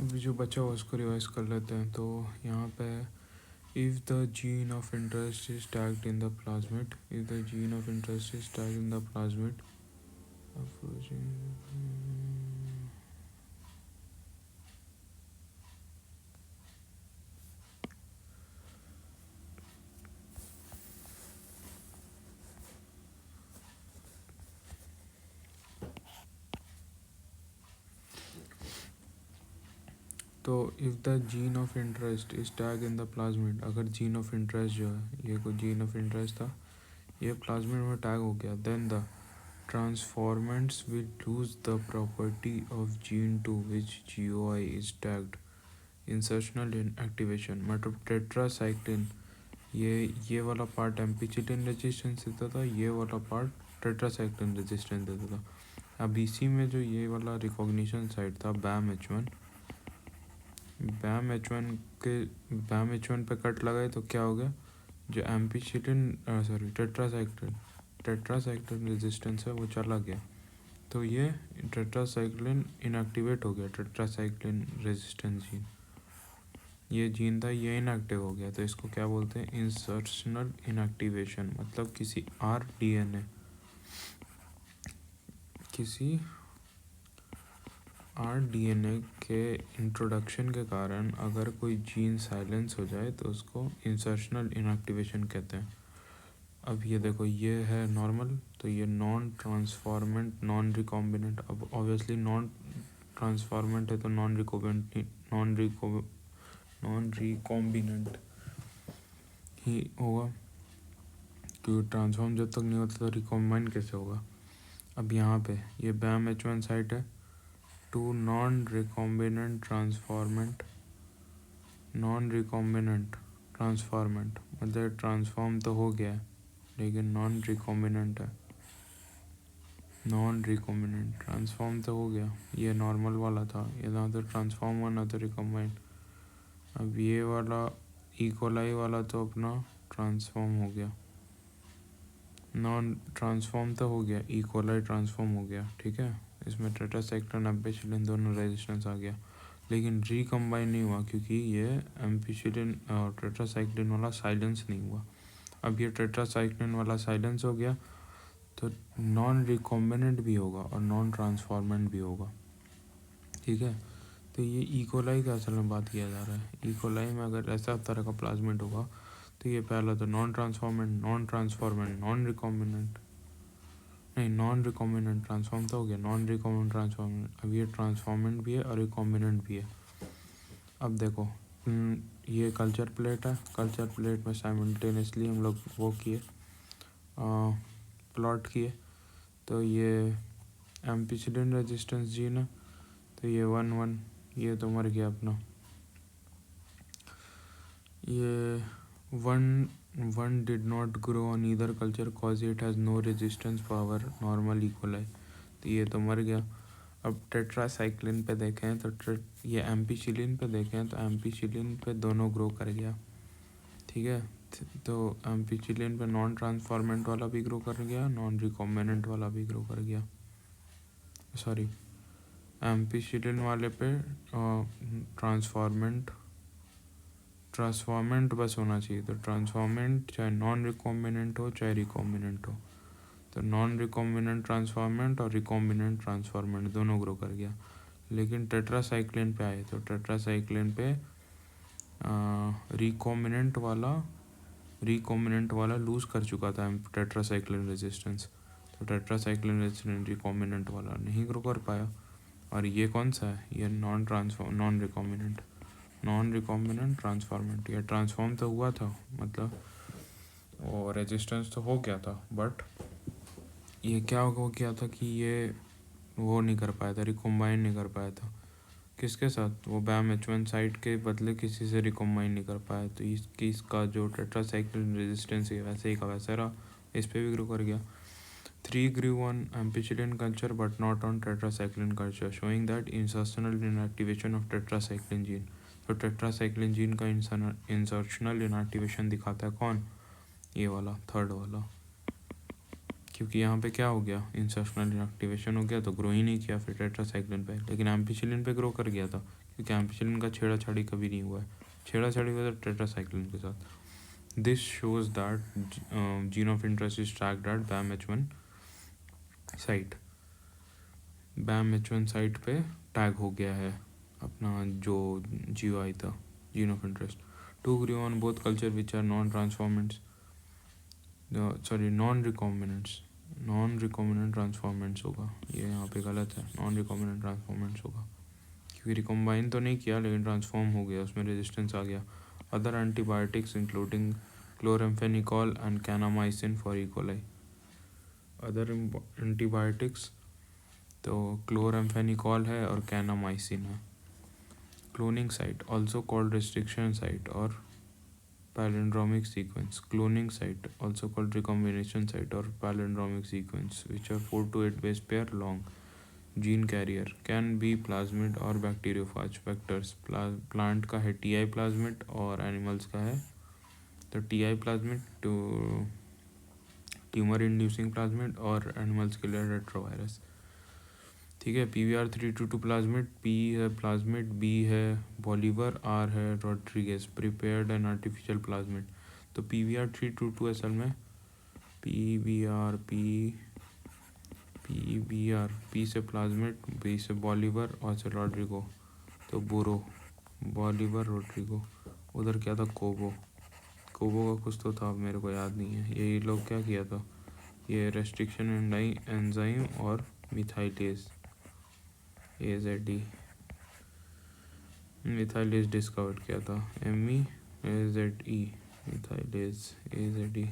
अभी जो बचा हुआ उसको रिवाइज कर लेते हैं। तो यहाँ पे if the gene of interest is tagged in the plasmid, if the gene of interest is tagged in the plasmid, तो if the gene of interest is tag in the plasmid, अगर gene of interest जो है, ये कोई gene of interest था, ये plasmid में tag हो गया, then the transformants will lose the property of gene to which GOI is tagged. Insertional inactivation, मतलब टेट्रासाइक्लिन, ये वाला पार्ट एम्पिचिलिन रेजिस्टेंस देता था, ये वाला पार्ट टेट्रासाइक्लिन रेजिस्टेंस देता था। अब इसी में जो ये वाला रिकॉग्निशन साइट था बैम एच वन पे कट लगाए तो क्या हो गया, जो एम्पिचिलिन टेट्रासाइक्लिन रेजिस्टेंस है वो चला गया, तो ये टेट्रासाइक्लिन इनएक्टिवेट हो गया। टेट्रासाइक्लिन रेजिस्टेंस जीन, ये जीन था, ये इनएक्टिव हो गया, तो इसको क्या बोलते हैं, इंसर्शनल इनएक्टिवेशन। मतलब किसी आरडीएनए के इंट्रोडक्शन के कारण अगर कोई जीन साइलेंस हो जाए तो उसको इंसर्शनल इनएक्टिवेशन कहते हैं। अब ये देखो, ये है नॉर्मल, तो ये नॉन ट्रांसफॉर्मेंट नॉन रिकॉम्बिनेंट। अब ऑब्वियसली नॉन ट्रांसफॉर्मेंट है तो नॉन रिकॉम्बिनेंट ही होगा, क्योंकि ट्रांसफॉर्म जब तक नहीं होता तो रिकॉम्बाइन कैसे होगा। अब यहाँ पे ये बैम H1 साइट है टू नॉन रिकॉम्बिनेंट ट्रांसफॉर्मेंट, मतलब ट्रांसफॉर्म तो हो गया है लेकिन नॉन रिकॉम्बिनेंट है। नॉन रिकॉम्बिनेंट ट्रांसफॉर्म तो हो गया, ये नॉर्मल वाला था, ये ना तो ट्रांसफॉर्म हुआ ना तो रिकॉम्बाइन। अब ये वाला इकोलाई वाला तो अपना ट्रांसफॉर्म हो गया, नॉन ट्रांसफॉर्म तो हो गया, इकोलाई ट्रांसफॉर्म हो गया, ठीक है। इसमें टेट्रासाइक्लिन एम्पिसिलिन दोनों रेजिस्टेंस आ गया, लेकिन रिकम्बाइन नहीं हुआ क्योंकि ये एम्पिसिलिन और टेट्रासाइक्लिन वाला साइलेंस नहीं हुआ। अब ये टेट्रासाइक्लिन वाला साइलेंस हो गया तो नॉन रिकॉम्बिनेंट भी होगा और नॉन ट्रांसफॉर्मेंट भी होगा, ठीक है। तो ये इकोलाई का असल में बात किया जा रहा है। इकोलाई में अगर ऐसा तरह का प्लाज्मिड होगा तो ये पहला तो नॉन ट्रांसफॉर्मेंट नॉन रिकॉम्बिनेंट, नहीं नॉन रिकॉम्बिनेंट, ट्रांसफॉर्म तो हो गया, नॉन रिकॉम्बिनेंट ट्रांसफॉर्मेंट। अब ये ट्रांसफॉर्मेंट भी है और रिकॉम्बिनेंट भी है। अब देखो, ये कल्चर प्लेट है, कल्चर प्लेट में साइमल्टेनियसली हम लोग वो किए, प्लॉट किए। तो ये एम्पिसिलिन रेजिस्टेंस जीन है, तो ये 1-1, ये तो मर गया अपना। ये 1 did not grow on either culture cause it has no resistance power normal equally, तो ये तो मर गया। अब टेट्रासाइक्लिन पे देखें तो ये एम्पिसिलिन पे देखें तो एम्पिसिलिन पे दोनों ग्रो कर गया, ठीक है। तो एम्पिसिलिन पे नॉन ट्रांसफॉर्मेंट वाला भी ग्रो कर गया, नॉन रिकॉम्बिनेंट वाला भी ग्रो कर गया, सॉरी एम्पिसिलिन वाले पे ट्रांसफॉर्मेंट बस होना चाहिए। तो ट्रांसफॉर्मेंट चाहे नॉन रिकॉम्बिनेंट हो चाहे रिकॉम्बिनेंट हो, तो नॉन रिकॉम्बिनेंट ट्रांसफॉर्मेंट और रिकॉम्बिनेंट ट्रांसफॉर्मेंट दोनों ग्रो कर गया। लेकिन टेट्रासाइक्लिन पे आए तो टेट्रासाइक्लिन पे रिकॉम्बिनेंट वाला लूज़ कर चुका था टेट्रासाइक्लिन रेजिस्टेंस, तो टेट्रासाइक्लिन रेजिस्टेंस रिकॉम्बिनेंट वाला नहीं ग्रो कर पाया। और ये कौन सा है, ये नॉन रिकॉम्बिनेंट ट्रांसफॉर्मेंट। ये ट्रांसफॉर्म तो हुआ था, मतलब वो रेजिस्टेंस तो हो गया था, बट ये क्या हो गया था कि ये वो नहीं कर पाया था, रिकॉम्बाइन नहीं कर पाया था। किसके साथ, वो बैम H1 साइट के बदले किसी से रिकॉम्बाइन नहीं कर पाया, तो इसका जो टेट्रासाइक्लिन रेजिस्टेंस है वैसे ही का वैसा रहा, इस पर भी ग्रो कर गया। 3 grew on amphicycline culture but not on tetracycline culture, showing that insertional inactivation of tetracycline gene. तो टेट्रासाइक्लिन जीन का इंसर्शनल इनएक्टिवेशन दिखाता है कौन, ये वाला थर्ड वाला, क्योंकि यहाँ पे क्या हो गया, इंसर्शनल इनएक्टिवेशन हो गया तो ग्रो ही नहीं किया फिर टेट्रासाइक्लिन पे, लेकिन एम्पिसिलिन पे ग्रो कर गया था क्योंकि एम्पिसिलिन का छेड़ा-छाड़ी कभी नहीं हुआ है। छेड़ा-छाड़ी हुआ था टेट्रासाइक्लिन के साथ। This shows that gene of interest is tracked at BAM-H1 site. BAM-H1 site पे टैग हो गया है अपना जो GOI था, gene of interest. To grow on both culture which are non transformants, non recombinant transformants होगा, ये यहाँ पे गलत है, नॉन रिकॉम्बिनेंट ट्रांसफॉर्मेंट्स होगा, क्योंकि रिकॉम्बाइन तो नहीं किया लेकिन ट्रांसफॉर्म हो गया, उसमें रेजिस्टेंस आ गया। Other antibiotics including chloramphenicol and kanamycin for E coli. Other antibiotics तो क्लोराम्फेनिकॉल है और कैनामाइसिन है। Cloning site also called restriction site और palindromic sequence. Cloning site also called recombination site or palindromic sequence, which are 4 to 8 base pair long. Gene carrier can be plasmid or bacteriophage vectors. Plant का है TI plasmid और animals का है तो TI plasmid to tumour inducing plasmid और animals के लिए retrovirus. ठीक है। PVR322 प्लाज्मिड, P है प्लाज्मिड, B है बॉलीवर, R है Rodriguez. Prepared and artificial plasmid. तो PVR322 असल में P से प्लाज्मिड, B से बॉलीवर और से रॉड्रिगो, तो बोरो, बॉलीवर, रॉड्रिगो। उधर क्या था, कोबो का कुछ तो था, मेरे को याद नहीं है। यही लोग क्या किया था, ये रेस्ट्रिक्शन एंजाइम और मिथाइलेज AZE मिथाइलेज डिस्कवर किया था। MEAZE methylase AZE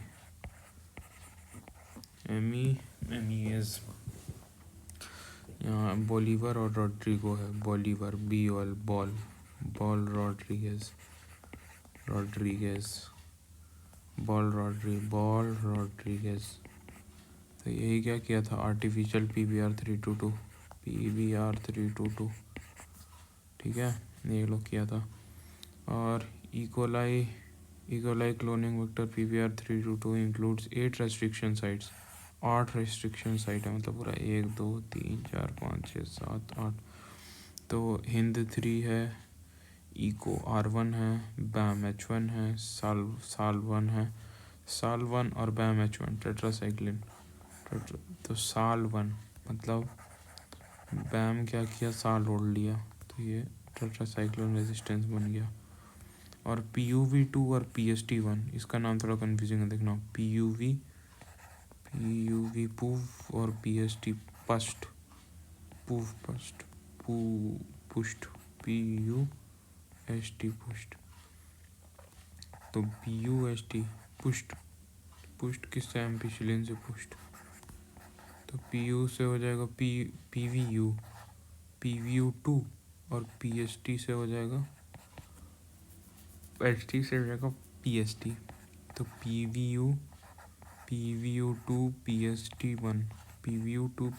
MEAZ। यहाँ बॉलीवर और रॉड्रिगो है, बॉलीवर बॉल रॉड्रिगेज तो यही क्या किया था, आर्टिफिशियल PVR322 ठीक है, ये लोग किया था। और E coli cloning vector PVR322 includes 8 restriction sites. 8 restriction site है, मतलब पूरा 1 2 3 4 5 6 7 8। तो HIND3 है, इको R1 है, BAM-H1 है, SAL1 है, SAL1 और BAM-H1 टेट्रासाइक्लिन। तो SAL1 मतलब BAM क्या किया, साल ओढ़ लिया, तो ये टेट्रासाइक्लिन रेजिस्टेंस बन गया। और PUV2 और PST1, इसका नाम थोड़ा कंफ्यूजिंग है, देखना। PUV पूव और PST पुष्ट पुष्ट तो PUST पुष्ट किससे, एम्पिसिलिन से पुष्ट। तो PU से हो जाएगा PVU2 और PST से हो जाएगा PST। तो PVU2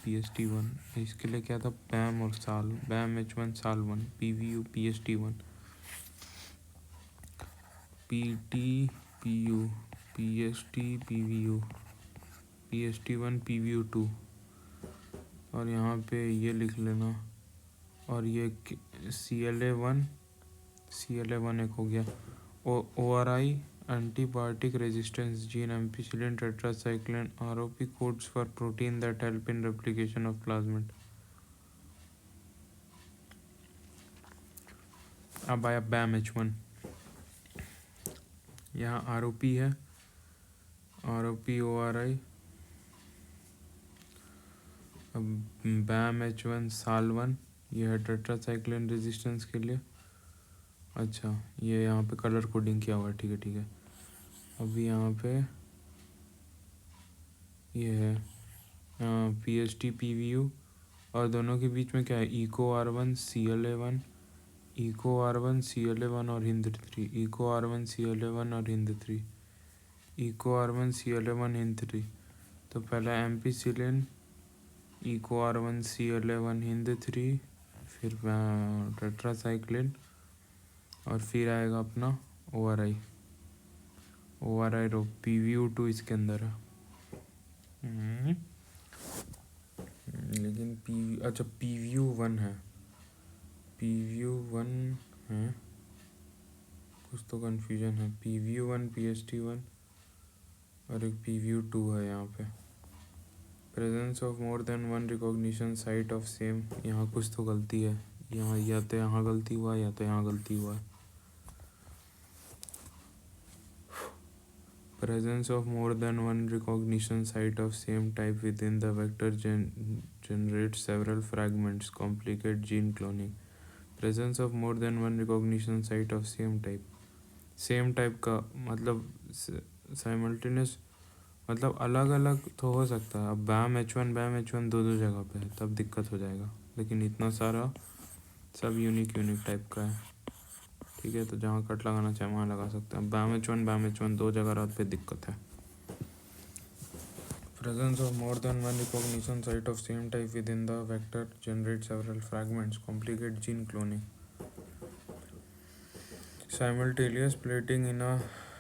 PST1 इसके लिए क्या था, BAM और साल, BAM-H1 SAL1 PVU PST1 PTPU PST PVU PST1 PVU2। और यहाँ पे ये लिख लेना। और ये CLA1 एक हो गया। ORI antibiotic resistance gene, ampicillin, tetracycline, ROP codes for protein that help in replication of plasmid। अब आया BAM-H1, यहाँ ROP है, ROP ORI। अब BAM-H1 SAL1 ये है टेट्रासाइक्लिन रेजिस्टेंस के लिए। अच्छा, ये यहाँ पे कलर कोडिंग किया हुआ है, ठीक है। अभी यहाँ पे ये है PST PVU और दोनों के बीच में क्या है, इको R1 CLA1 और HIND3 इको R1 CLA1 और HIND3 eco R1 CLA1 HIND3। तो पहला ampicillin, eco R1 CLA1 HIND3, फिर टेट्रासाइक्लिन और फिर आएगा अपना ORI रो PVU2 इसके अंदर है। लेकिन अच्छा PVU1 है, PVU1 है, कुछ तो कन्फ्यूजन है। PVU1 PST1 और एक PVU2 है यहाँ पे। Presence of more than one recognition site of same, यहाँ कुछ तो गलती है, यहाँ या तो यहाँ गलती हुआ है या तो यहाँ गलती हुआ है। Presence of more than one recognition site of same type within the vector generates several fragments, complicate gene cloning. Presence of more than one recognition site of same type. Same type का मतलब simultaneous, मतलब अलग अलग तो हो सकता है। अब BAM H1 दो दो जगह पे है तब दिक्कत हो जाएगा, लेकिन इतना सारा सब यूनिक टाइप का है, ठीक है। तो जहाँ कट लगाना चाहे वहाँ लगा सकते हैं। BAM H1 दो जगह रात पे दिक्कत है। Presence of more than one recognition site of same type within the vector generates several fragments, complicate gene cloning. Simultaneous plating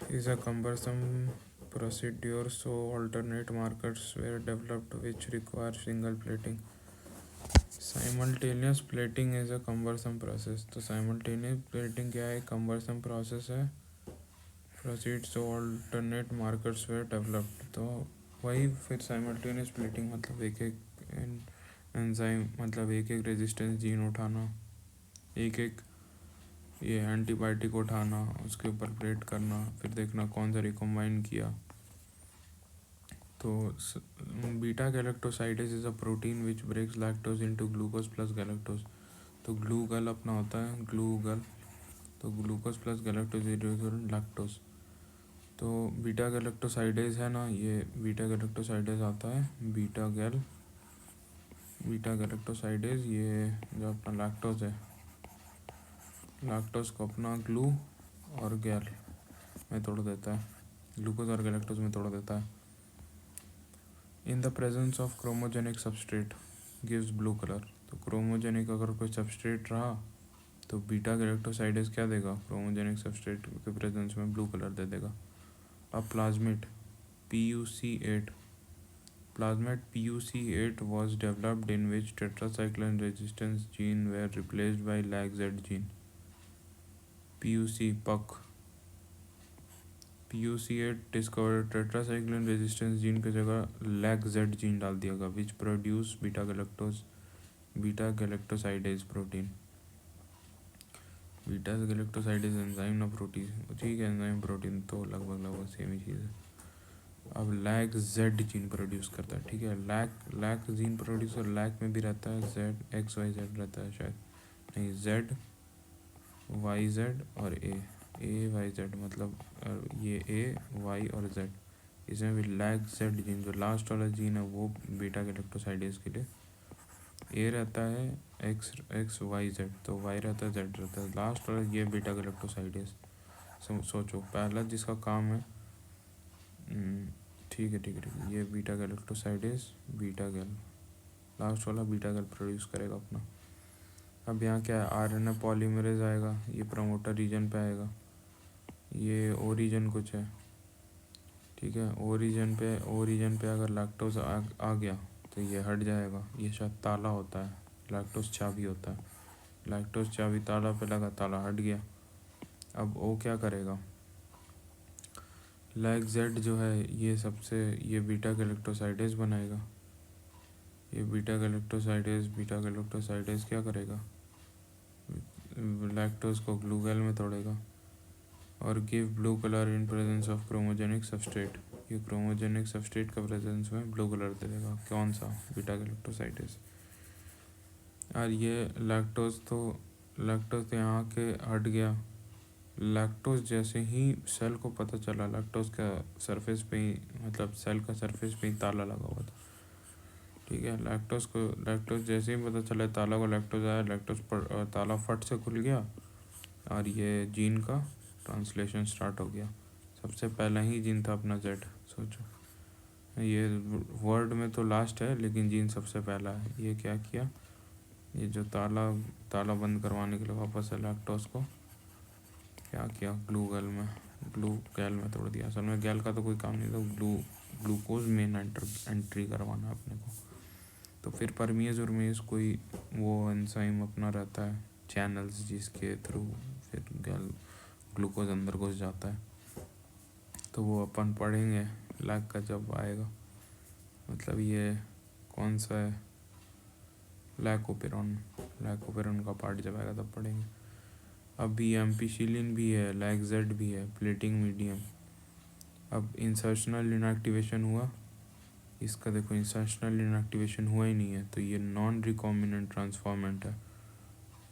is a cumbersome procedure, so alternate markers were developed which require single plating. Simultaneous plating is a cumbersome process. तो simultaneous plating क्या है? cumbersome process है। Proceed so alternate markers were developed. तो वही फिर simultaneous plating मतलब एक enzyme, मतलब एक रेजिस्टेंस जीन उठाना, एक ये एंटीबायोटिक उठाना, उसके ऊपर प्लेट करना, फिर देखना कौन सा रिकम्बाइन किया। तो beta galactosidase is a protein which breaks lactose into glucose plus galactose. तो ग्लूगल अपना होता है ग्लूगल, तो ग्लूकोज प्लस गैलेक्टोज लैक्टोज। तो बीटा गैलेक्टोसाइडेज है ना, ये बीटा गैलेक्टोसाइडेज आता है बीटा गैलेक्टोसाइडेज, ये जो अपना लैक्टोज है, लैक्टोज को अपना ग्लू और गैल में तोड़ देता है, ग्लूकोज और गैलेक्टोज में तोड़ देता है। In the presence of chromogenic substrate gives blue colour. तो क्रोमोजेनिक अगर कोई सबस्ट्रेट रहा तो बीटा गैलेक्टोसाइडेज क्या देगा? क्रोमोजेनिक सबस्ट्रेट के प्रेजेंस में ब्लू कलर दे देगा। अब plasmid PUC8 was developed in which tetracycline resistance gene were replaced by LAG-Z gene. PUC8 discovered tetracycline resistance gene की जगह LAG-Z gene डाल दिया गया, which produce beta galactosidase protein. Beta galactosidase enzyme ना protein, ठीक है, एंजाइम प्रोटीन तो लगभग सेम ही चीज़ है। अब LAG-Z जीन प्रोड्यूस करता है, ठीक है। लैग जीन प्रोड्यूस, और लैग में भी रहता है XYZ रहता है शायद, नहीं ZYZ और AYZ, मतलब ये AY और Z, इसमें भी LAG-Z जीन जो लास्ट वाला जीन है वो बीटा गैलेक्टोसाइडेज के लिए। A रहता है XYZ, तो Y रहता है Z रहता है, लास्ट वाला ये बीटा गैलेक्टोसाइडेज। सोचो पहला जिसका काम है, ठीक है, ये बीटा गैलेक्टोसाइडेज बीटा गैल, लास्ट वाला बीटा गैल प्रोड्यूस करेगा अपना। अब यहाँ क्या है, RNA पॉलीमरेज आएगा, ये प्रमोटर रीजन पे आएगा, ये ओ रीजन कुछ है, ठीक है। ओ रीजन पे अगर लैक्टोज आ गया तो ये हट जाएगा, ये शायद ताला होता है, लैक्टोज चाबी होता है, लैक्टोज चाबी ताला पे लगा, ताला हट गया। अब ओ क्या करेगा, LAG-Z जो है ये बीटा गैलेक्टोसाइडेज बनाएगा। ये बीटा गैलेक्टोसाइडेज क्या करेगा, लैक्टोज को ग्लूगैल में तोड़ेगा और give blue colour in presence of chromogenic substrate. ये क्रोमोजेनिक सबस्ट्रेट का प्रेजेंस में ब्लू कलर दे देगा, कौन सा? Beta galactosidase. और ये लैक्टोज तो यहाँ के हट गया। लैक्टोज जैसे ही सेल को पता चला, लैक्टोज का सरफेस पे ही, मतलब सेल का सरफेस पे ही ताला लगा हुआ था, ठीक है। लैक्टोज जैसे ही पता चला ताला को, लैक्टोज आया, लैक्टोज पर ताला फट से खुल गया और ये जीन का ट्रांसलेशन स्टार्ट हो गया। सबसे पहला ही जीन था अपना Z, सोचो, ये वर्ड में तो लास्ट है लेकिन जीन सबसे पहला है। ये क्या किया, ये जो ताला बंद करवाने के लिए वापस से लैक्टोज को क्या किया, ग्लूगैल में तोड़ दिया। असल में गैल का तो कोई काम नहीं था, ग्लूकोज मेन एंट्री करवाना अपने को। तो फिर परमियज कोई वो एंजाइम अपना रहता है चैनल्स जिसके थ्रू फिर ग्लूकोज अंदर घुस जाता है, तो वो अपन पढ़ेंगे लैक का जब आएगा। मतलब ये कौन सा है, लैकोपेरॉन का पार्ट जब आएगा तब पढ़ेंगे। अभी एम्पिसिलिन भी है, लैक्जेट भी है, प्लेटिंग मीडियम। अब इंसर्शनल इनएक्टिवेशन हुआ, इसका देखो इंसर्शनल इनएक्टिवेशन हुआ ही नहीं है, तो ये नॉन रिकॉम्बिनेंट ट्रांसफॉर्मेंट है।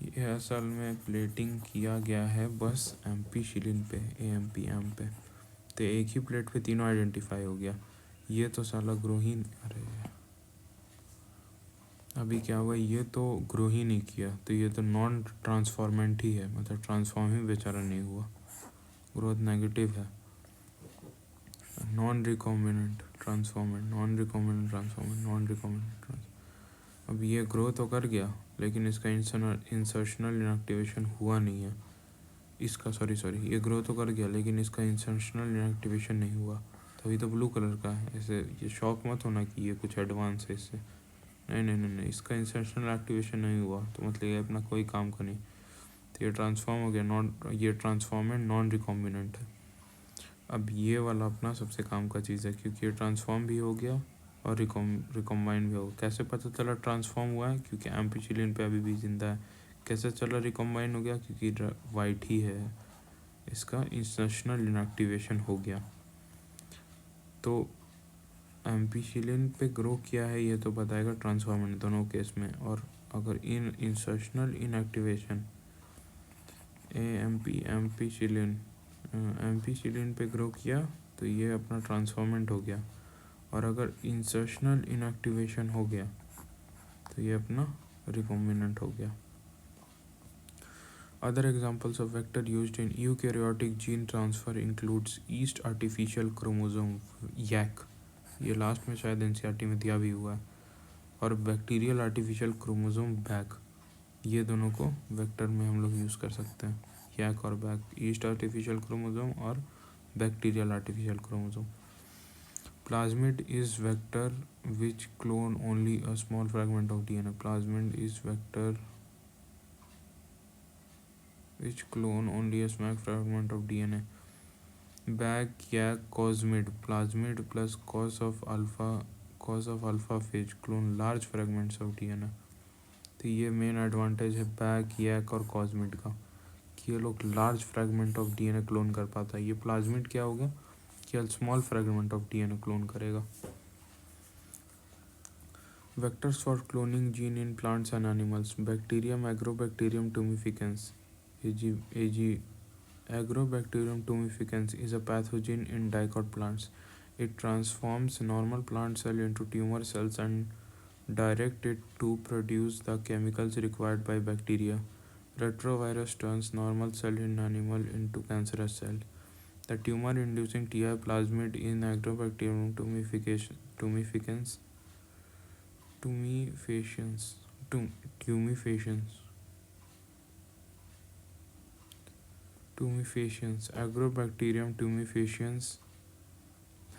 ये असल में प्लेटिंग किया गया है बस एम्पिसिलिन पे, एएमपीएम पे, तो एक ही प्लेट पे तीनों आइडेंटिफाई हो गया। ये तो साला ग्रो ही, अरे अभी क्या हुआ, ये तो ग्रो ही नहीं किया, तो ये तो नॉन ट्रांसफॉर्मेंट ही है, मतलब ट्रांसफॉर्म ही बेचारा नहीं हुआ, ग्रोथ नेगेटिव है। Non recombinant transformant, non recombinant transformant, non recombinant trans. अब ये ग्रो तो कर गया लेकिन इसका इंसर्शनल इनएक्टिवेशन हुआ नहीं है। इसका सॉरी ये ग्रो तो कर गया लेकिन इसका इंसर्शनल इनएक्टिवेशन नहीं हुआ, तभी तो ब्लू कलर का है। ऐसे ये शॉक मत होना कि ये कुछ एडवांस है इससे, नहीं, इसका इंसर्शनल एक्टिवेशन नहीं हुआ तो मतलब ये अपना कोई काम का नहीं, तो ये ट्रांसफॉर्म हो गया, ये ट्रांसफॉर्मेंट नॉन रिकॉम्बिनेंट है। अब ये वाला अपना सबसे काम का चीज़ है क्योंकि ये ट्रांसफॉर्म भी हो गया और रिकॉम्बाइन भी हो गया। कैसे पता चला ट्रांसफॉर्म हुआ है, क्योंकि एम्पिसिलिन पे अभी भी जिंदा है। कैसे चला रिकॉम्बाइन हो गया, क्योंकि वाइट ही है, इसका इंसर्शनल इनएक्टिवेशन हो गया। तो एम्पिसिलिन पे ग्रो किया है ये तो बताएगा ट्रांसफॉर्मेंट दोनों केस में। और अगर इंसर्शनल इनएक्टिवेशन एम्पिसिलिन पे ग्रो किया तो ये अपना ट्रांसफॉर्मेंट हो गया, और अगर इंसर्शनल इनएक्टिवेशन हो गया तो ये अपना रिकॉम्बिनेंट हो गया। Other examples of vector used in eukaryotic gene transfer includes yeast artificial chromosome YAC, ये लास्ट में शायद एनसीईआरटी में दिया भी हुआ है, और बैक्टीरियल आर्टिफिशियल क्रोमोसोम बैक, ये दोनों को वेक्टर में हम लोग यूज़ कर सकते हैं, YAC और बैक, ईस्ट आर्टिफिशियल क्रोमोसोम और bacterial artificial chromosome. Plasmid is vector which clone only a small fragment of DNA. Plasmid is vector which clone only a small fragment of DNA. Bag YAC cosmid, plasmid plus cos of alpha phage clone large fragments of DNA. तो ये main advantage है bag YAC और cosmid का कि ये लोग large fragment of DNA clone कर पाता है। ये प्लाज्मिड क्या हो गया कि small fragment of DNA clone करेगा। Vectors for cloning gene in plants and animals. Bacterium Agrobacterium tumeficans. Agrobacterium tumeficans is a pathogen in dicot plants. It transforms normal plant cell into tumor cells and direct it to produce the chemicals required by bacteria. Retrovirus turns normal cell in animal into cancerous cell. The tumor-inducing TI plasmid in Agrobacterium tumeficans Agrobacterium tumefaciens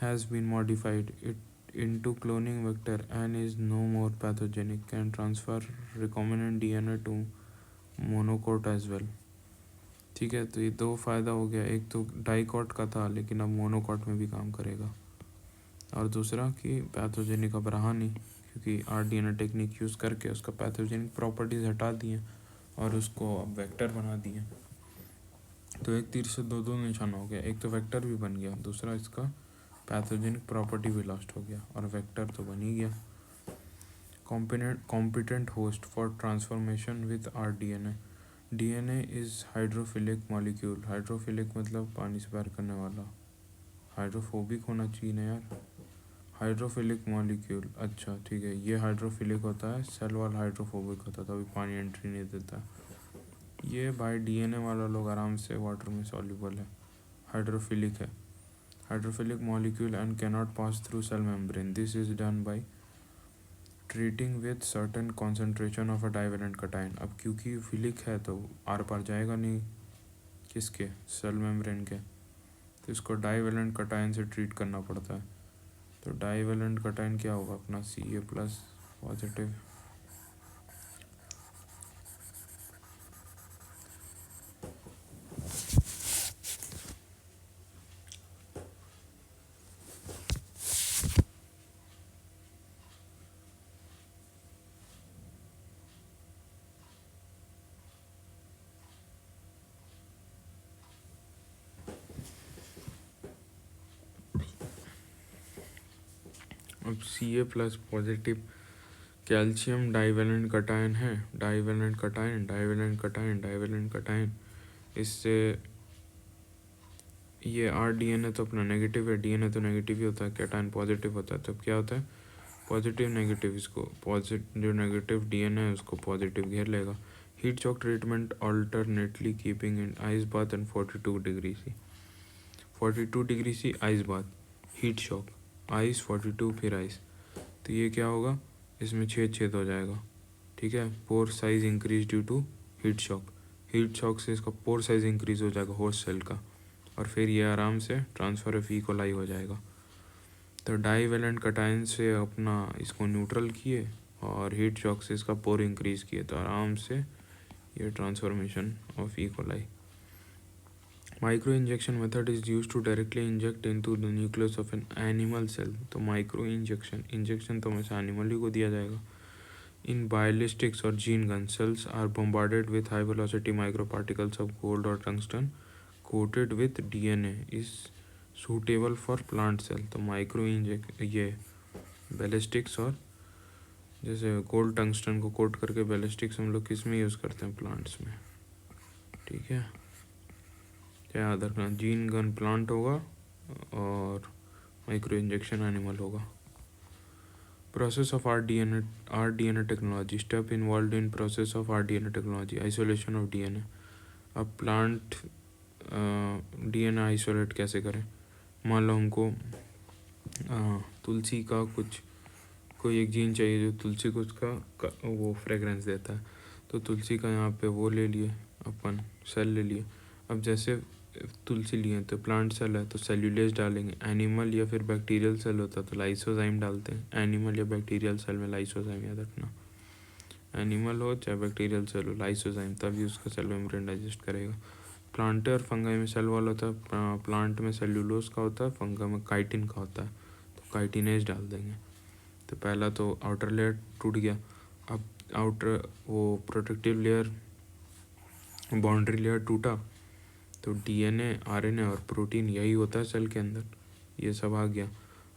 has been modified it into cloning vector and is no more pathogenic, can transfer recombinant DNA to monocot as well. ठीक है, तो ये दो फ़ायदा हो गया, एक तो डाइकॉट का था लेकिन अब मोनोकॉट में भी काम करेगा, और दूसरा कि पैथोजेनिक अब रहा नहीं क्योंकि आरडीएनए टेक्निक यूज़ करके उसका पैथोजेनिक प्रॉपर्टीज़ हटा दिए और उसको अब वेक्टर बना दिए। तो एक तीर से दो निशाना हो गया, एक तो वेक्टर भी बन गया, दूसरा इसका पैथोजेनिक प्रॉपर्टी भी लॉस्ट हो गया, और वेक्टर तो बन ही गया। Competent host for transformation with rDNA. DNA is hydrophilic molecule, hydrophilic मतलब पानी से प्यार करने वाला, हाइड्रोफोबिक होना चाहिए ना यार, हाइड्रोफिलिक मॉलिक्यूल, अच्छा ठीक है, ये हाइड्रोफिलिक होता है, सेल वाला हाइड्रोफोबिक होता है, तभी पानी एंट्री नहीं देता। ये भाई डीएनए वाला लोग आराम से वाटर में सॉल्युबल है, हाइड्रोफिलिक है, hydrophilic molecule and cannot pass through cell membrane. This is done by treating with certain concentration of a divalent cation. अब क्योंकि फिलिक है तो आर पार जाएगा नहीं किसके, सेल मेम्ब्रेन के, तो इसको डाइवेलेंट कटाइन से ट्रीट करना पड़ता है। तो डाइवेलेंट कटाइन क्या होगा अपना Ca+ पॉजिटिव, अब Ca plus positive calcium divalent cation है, divalent cation, divalent cation, divalent cation. इससे ये RDNA तो अपना नेगेटिव है, DNA तो नेगेटिव ही होता है, कैटायन पॉजिटिव होता है। तब क्या होता है, पॉजिटिव नेगेटिव, इसको पॉजिटिव जो नेगेटिव DNA है उसको पॉजिटिव घेर लेगा। Heat shock treatment alternately keeping in ice bath and 42 degree C, 42 degree C ice bath, heat shock, ice 42 फिर आइस। तो ये क्या होगा, इसमें छेद हो जाएगा, ठीक है। Pore size increase due to heat shock, heat shock से इसका पोर साइज इंक्रीज हो जाएगा होस्ट सेल का, और फिर ये आराम से ट्रांसफर ऑफ इकोलाई हो जाएगा। तो डाइवेलेंट कटायन से अपना इसको न्यूट्रल किए और हीट शॉक से इसका पोर इंक्रीज किए, तो आराम से ये transformation of E coli. Micro injection method is use to directly inject into the nucleus of an animal cell. तो माइक्रो इंजेक्शन तो हमेशा एनिमल ही को दिया जाएगा। इन बायोलिस्टिक्स और gene gun, cells are bombarded with high velocity microparticles of gold or tungsten coated with DNA is suitable for plant cell। तो micro inject ये ballistics और जैसे गोल्ड टंगस्टन को कोट करके बैलिस्टिक्स हम लोग किस में यूज़ करते हैं, प्लांट्स में, ठीक है। क्या याद रखना, जीन गन प्लांट होगा और माइक्रो इंजेक्शन एनिमल होगा। Process of RDNA technology, step involved in process of RDNA technology, isolation of DNA। अब प्लांट DNA आइसोलेट कैसे करें, मान लो हमको तुलसी का कोई एक जीन चाहिए जो तुलसी को उसका वो फ्रेगरेंस देता है, तो तुलसी का यहाँ पे वो ले लिए अपन, सेल ले लिए। अब जैसे तुलसी लिए तो प्लांट सेल है तो सेल्यूलेज डालेंगे, एनिमल या फिर बैक्टीरियल सेल होता तो लाइसोजाइम डालते हैं। एनिमल या बैक्टीरियल सेल में लाइसोजाइम याद रखना, एनिमल हो चाहे बैक्टीरियल सेल हो, लाइसोजाइम, तभी उसका सेल मेम्ब्रेन डाइजेस्ट करेगा। प्लांट और फंगाई में सेल वॉल होता है, प्लांट में सेल्यूलोज का होता है, फंगा में काइटिन का होता है, तो काइटिनेज डाल देंगे। तो पहला तो आउटर लेयर टूट गया, अब आउटर वो प्रोटेक्टिव लेयर, बाउंड्री लेयर टूटा, तो DNA RNA और प्रोटीन यही होता है सेल के अंदर, ये सब आ गया।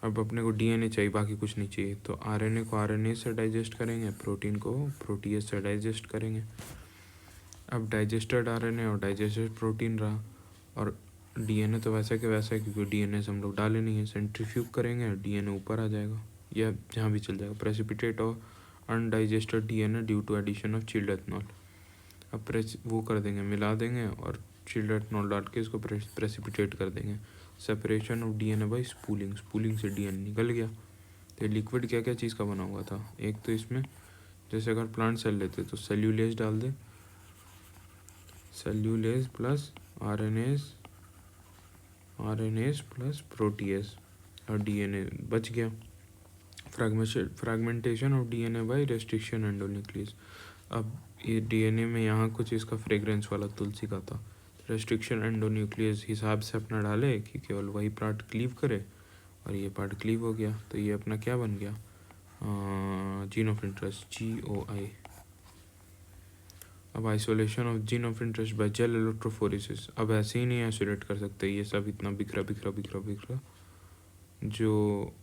अब अपने को DNA चाहिए, बाकी कुछ नहीं चाहिए, तो RNA को RNA से डाइजेस्ट करेंगे, प्रोटीन को प्रोटीएज से डाइजेस्ट करेंगे। अब डाइजेस्टेड RNA और डाइजेस्टेड प्रोटीन रहा, और DNA तो वैसा के वैसा है क्योंकि DNA से हम लोग डाले नहीं है, सेंट्रीफ्यूग करेंगे DNA ऊपर आ जाएगा या जहाँ भी चल जाएगा। प्रेसिपिटेट और undigested DNA due to addition of chilled ethanol. अब वो कर देंगे, मिला देंगे और चिल्ड एथनॉल डाल के इसको प्रेसिपिटेट कर देंगे। Separation of DNA by spooling, spooling से DNA निकल गया। तो लिक्विड क्या क्या चीज़ का बना हुआ था, एक तो इसमें जैसे अगर प्लांट सेल लेते तो सेल्यूलेज डाल दे, cellulase plus RNAs plus protease और DNA बच गया। Fragmentation of DNA by restriction endonuclease. अब ये DNA में यहाँ कुछ इसका फ्रेग्रेंस वाला तुलसी का था, रेस्ट्रिक्शन एंडोन्यूक्लियस हिसाब से अपना डाले कि केवल वही पार्ट क्लीव करे, और ये पार्ट क्लीव हो गया, तो ये अपना क्या बन गया, जीन ऑफ इंटरेस्ट, GOI। अब isolation of gene of interest by gel electrophoresis. अब ऐसे ही नहीं आइसोलेट कर सकते, ये सब इतना बिखरा जो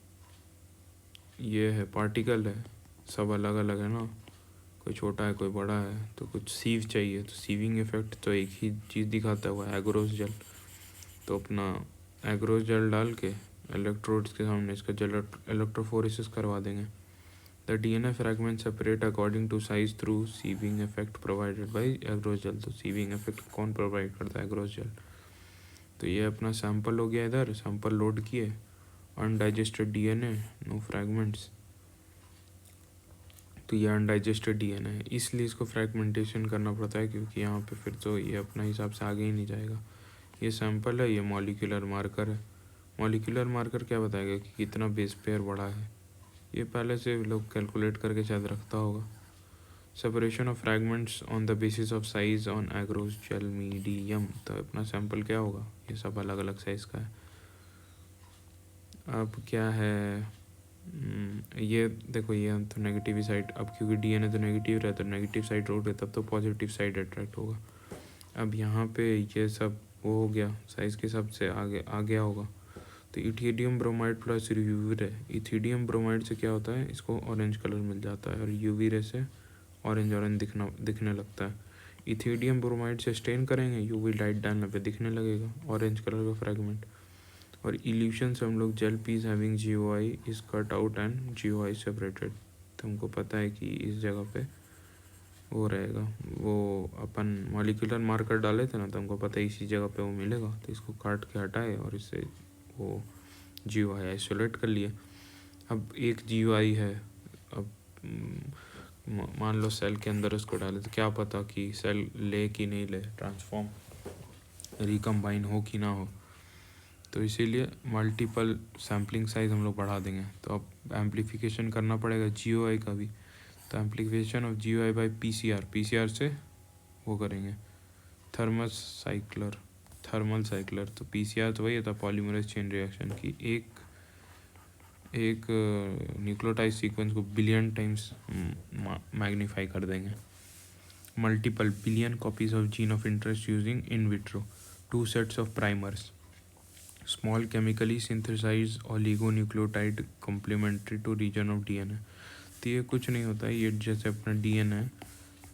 ये है पार्टिकल है, सब अलग अलग है ना, कोई छोटा है कोई बड़ा है, तो कुछ सीव चाहिए, तो सीविंग इफेक्ट तो एक ही चीज़ दिखाता है, वो एग्रोस जेल। तो अपना एग्रोस जेल डाल के इलेक्ट्रोड्स के सामने इसका जेल इलेक्ट्रोफोरेसिस करवा देंगे। The DNA fragment separate according to size through sieving effect provided by agarose gel. तो सीविंग इफेक्ट कौन प्रोवाइड करता है, एग्रोस जेल। तो ये अपना सैंपल हो गया, इधर सैंपल लोड किए, अनडाइजेस्टेड DNA, नो फ्रैगमेंट्स, तो ये अनडाइजेस्टेड DNA है, इसलिए इसको फ्रैगमेंटेशन करना पड़ता है, क्योंकि यहाँ पे फिर तो ये अपना हिसाब से आगे ही नहीं जाएगा। ये सैंपल है, ये मॉलिक्यूलर मार्कर है। मॉलिक्यूलर मार्कर क्या बताएगा कि कितना बेस पेयर बड़ा है, ये पहले से लोग कैलकुलेट करके शायद रखता होगा। Separation of fragments on the basis of size on agarose gel medium. तो अपना सैंपल क्या होगा, ये सब अलग अलग साइज़ का है। अब क्या है, ये देखो, ये तो नेगेटिव साइड, अब क्योंकि DNA तो नेगेटिव रहता है, नेगेटिव साइड रोक है, तब तो पॉजिटिव साइड अट्रैक्ट होगा। अब यहाँ पे ये सब वो हो गया, साइज़ के हिसाब से आगे आ गया होगा, तो ethidium bromide plus UV ray, ethidium bromide से क्या होता है, इसको ऑरेंज कलर मिल जाता है और यूवी रे से ऑरेंज दिखने लगता है। इथीडियम ब्रोमाइड से स्टेन करेंगे, यूवी लाइट डालने पे दिखने लगेगा ऑरेंज कलर का फ्रेगमेंट। और इल्यूशन से हम लोग gel piece having GOI is cut out and GOI separated, तो हमको पता है कि इस जगह पे वो रहेगा, वो अपन मॉलिक्यूलर मार्कर डाले थे ना, तो हमको पता है इसी जगह पे वो मिलेगा, तो इसको काट के हटाए और इससे वो GOI आइसोलेट कर लिए। अब एक GOI है, अब मान लो सेल के अंदर उसको डाले, तो क्या पता कि सेल ले कि नहीं ले, ट्रांसफॉर्म रिकम्बाइन हो कि ना हो, तो इसीलिए मल्टीपल सैम्पलिंग साइज हम लोग बढ़ा देंगे। तो अब एम्पलीफिकेशन करना पड़ेगा GOI का भी, तो amplification of GOI by PCR से वो करेंगे थर्मल साइक्लर। तो PCR तो वही होता है पॉलीमरेज चेन रिएक्शन की, एक न्यूक्लियोटाइड सीक्वेंस को बिलियन टाइम्स मैग्नीफाई कर देंगे। Multiple billion copies of gene of interest using in vitro, 2 sets of primers, small chemically synthesize oligonucleotide complementary to region of DNA। तो ये कुछ नहीं होता है, ये जैसे अपना DNA है,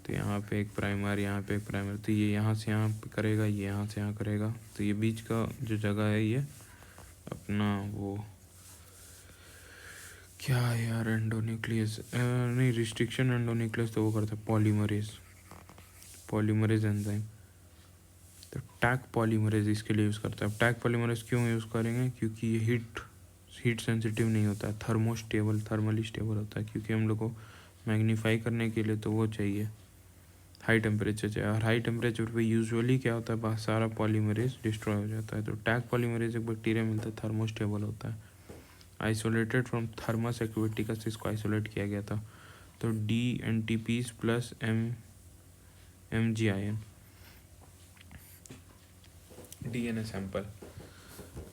तो यहाँ पे एक प्राइमर, यहाँ पे एक प्राइमर, तो ये यहाँ से यहाँ पे करेगा, ये यहाँ से यहाँ करेगा, तो ये बीच का जो जगह है ये अपना वो क्या है यार, एंडोन्यूक्लियस नहीं, रिस्ट्रिक्शन एंडोन्यूक्लियस तो वो करता है पॉलीमरेज एंजाइम, तो टैग पॉलीमरेज इसके लिए यूज़ करता है। टैग पॉलीमरेज क्यों यूज़ करेंगे, क्योंकि ये हीट सेंसिटिव नहीं होता है, थर्मली स्टेबल होता है, क्योंकि हम लोग को मैग्नीफाई करने के लिए तो वो चाहिए हाई टेम्परेचर चाहिए, और हाई टेम्परेचर पे यूजुअली क्या होता है, सारा पॉलीमरेज डिस्ट्रॉय हो जाता है। तो टैग पॉलीमरेज एक बैक्टीरिया मिलता है, थर्मोस्टेबल होता है, आइसोलेटेड फ्रॉम थर्मस एक्वेटिकस, इसको आइसोलेट किया गया था। तो DNTPs plus MgIN DNA sample,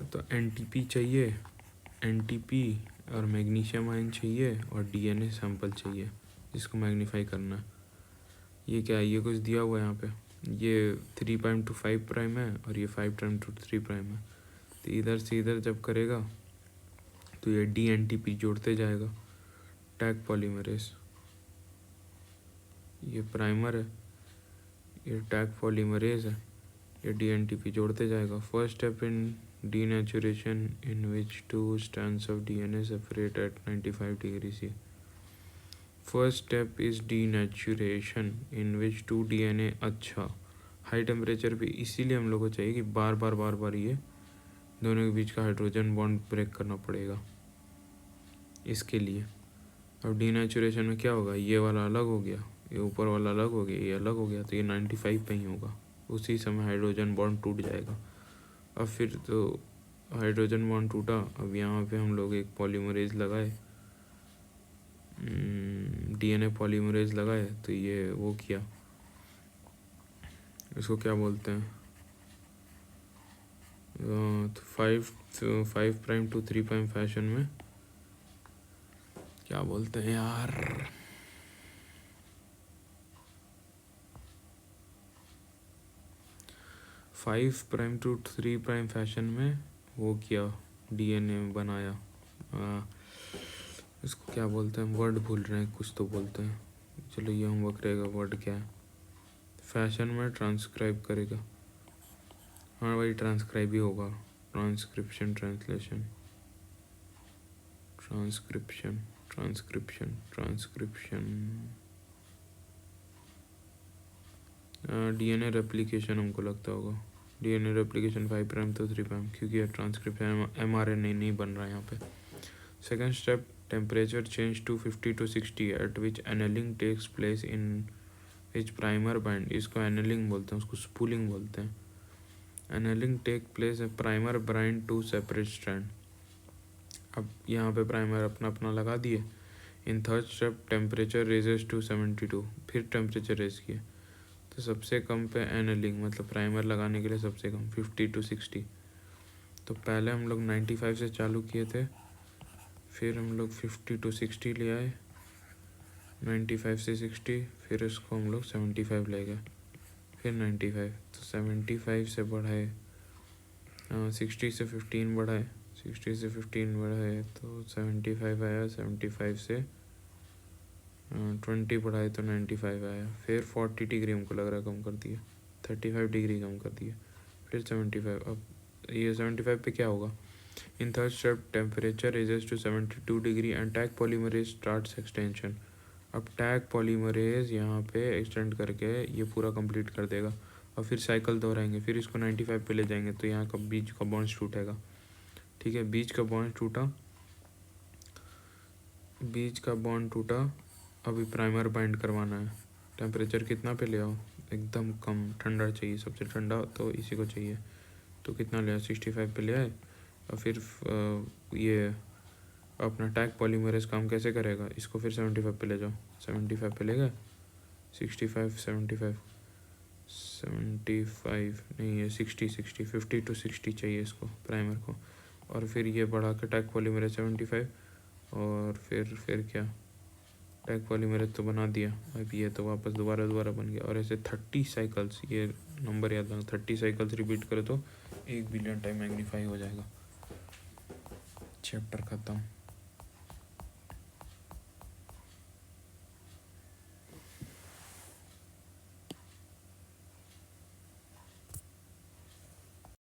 तो NTP चाहिए, NTP और मैग्नीशियम आयन चाहिए और DNA सैंपल चाहिए जिसको मैग्नीफाई करना है। ये क्या है, ये कुछ दिया हुआ है यहाँ पे, ये 3' to 5' है और ये 5' to 3' है, तो इधर से इधर जब करेगा तो ये DNTP जोड़ते जाएगा, टैग पॉलीमरेज, ये प्राइमर है, ये टैग पॉलीमरेज है, ये DNTP जोड़ते जाएगा। First step in denaturation in which 2 strands of DNA separate at 95 degrees C. First step is denaturation in which 2 DNA, अच्छा हाई टेम्परेचर पे, इसीलिए हम लोग को चाहिए कि बार बार ये दोनों के बीच का हाइड्रोजन बॉन्ड ब्रेक करना पड़ेगा इसके लिए। अब डीनेचुरेशन में क्या होगा, ये वाला अलग हो गया, ये ऊपर वाला अलग हो गया, ये अलग हो गया, तो ये 95 पे ही होगा, उसी समय हाइड्रोजन बॉन्ड टूट जाएगा। अब फिर तो हाइड्रोजन बॉन्ड टूटा, अब यहाँ पे हम लोग एक पॉलीमरेज लगाए, DNA पॉलीमरेज लगाए, तो ये वो किया, इसको क्या बोलते हैं, तो 5' to 3' फैशन में क्या बोलते हैं यार, 5' to 3' फैशन में वो किया, DNA बनाया, इसको क्या बोलते हैं, वर्ड भूल रहे हैं, कुछ तो बोलते हैं, चलो ये होमवर्क रहेगा, वर्ड क्या है, फैशन में ट्रांसक्राइब करेगा, हाँ भाई ट्रांसक्राइब ही होगा, transcription translation transcription DNA replication हमको लगता होगा, DNA रेप्लिकेशन 5' to 3', क्योंकि ये ट्रांसक्रिप्शन mRNA नहीं बन रहा है यहाँ पे। Second step, temperature change to 50 to 60 at which annealing takes place in which primer bind, इसको एनलिंग बोलते हैं, उसको स्पूलिंग बोलते हैं। एनलिंग टेक प्लेस है primer bind to separate strand, अब यहाँ पे प्राइमर अपना अपना लगा दिए। In third step temperature raises to 72, फिर टेम्परेचर रेज किए, तो सबसे कम पे एनलिंग मतलब प्राइमर लगाने के लिए सबसे कम 50 to 60, तो पहले हम लोग 95 से चालू किए थे, फिर हम लोग 50 to 60 ले आए, 95 से 60, फिर इसको हम लोग 75 ले गए, फिर 95, तो 75 से बढ़ाए, 60 से 15 बढ़ाए, 60 से 15 बढ़ा है तो 75 आया, 75 से 20 बढ़ाए तो 95 आया, फिर 40 डिग्री हमको लग रहा है कम कर दिया, 35 डिग्री कम कर दिया, फिर 75। अब ये 75 पे क्या होगा? In third step temperature raises to 72 degree and Taq polymerase starts extension. अब टैग पॉलीमरेज यहाँ पे एक्सटेंड करके ये पूरा कंप्लीट कर देगा और फिर साइकिल दोहराएंगे, फिर इसको 95 पे ले जाएंगे तो यहाँ का बीच का बॉन्ड टूटेगा। ठीक है, बीच का बॉन्ड टूटा, बीच का बॉन्ड टूटा। अभी प्राइमर बाइंड करवाना है। टेम्परेचर कितना पे ले आओ? एकदम कम ठंडा चाहिए, सबसे ठंडा तो इसी को चाहिए। तो कितना ले आओ? 65 पे ले आए। और फिर ये अपना टैग पॉलीमरेज काम कैसे करेगा? इसको फिर 75 पे ले जाओ। 75 पे ले गए, 65 75 75 नहीं है 60 50 to 60 चाहिए इसको प्राइमर को। और फिर ये बढ़ा के टैग पॉलीमरेज 75 और फिर क्या, टैग पॉलीमरेज तो बना दिया, अब ये तो वापस दोबारा बन गया। और ऐसे 30 साइकिल्स, ये नंबर याद रखना, 30 साइकिल्स रिपीट करो तो 1 बिलियन टाइम मैग्नीफाई हो जाएगा। चैप्टर खत्म।